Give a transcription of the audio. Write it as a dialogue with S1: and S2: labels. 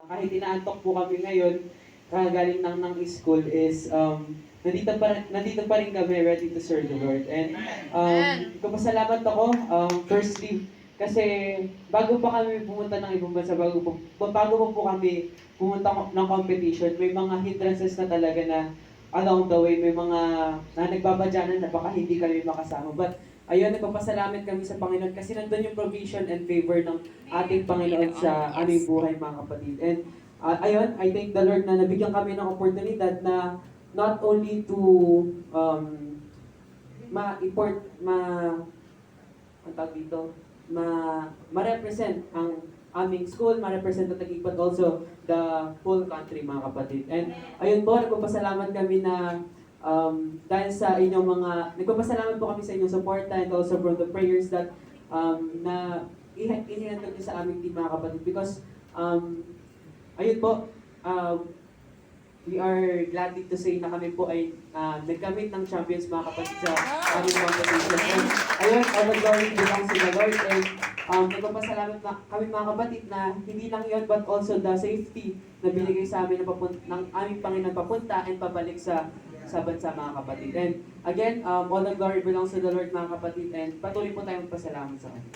S1: Kahit inaantok po kami ngayon, kagaling ng school is nandito pa rin kami ready to serve the Lord. And nagpapasalamat ako, firstly, kasi bago pa kami pumunta ng ibang bansa, bago pa po kami pumunta ng competition, may mga hindrances na talaga na along the way, may mga nagbabadyanan na baka hindi kami makasama. But ayun, nagpapasalamat kami sa Panginoon kasi nandun yung provision and favor ng ating Panginoon sa aming buhay, mga kapatid. And ayun, I thank the Lord na nabigyan kami ng oportunidad na not only to ang tawag dito, ma-represent ang aming school, ma-represent ang Taguig, but also the whole country, mga kapatid. And ayun po, nagpapasalamat kami na dahil sa inyong nagpapasalamat po kami sa inyong support and also from the prayers that na inihandog niyo sa aming team, mga kapatid. Because ayun po, we are glad to say na kami po ay nagkamit ng champions, mga kapatid, sa aming competition. And ayun, all the glory belongs to the Lord. And nagpapasalamat na kami, mga kapatid, na hindi lang yun but also the safety na binigay sa amin ng aming Panginoon papunta and pabalik sa bansa, mga kapatid. And again, all the glory belongs to the Lord, mga kapatid, and patuloy po tayong magpasalamat sa Kanya.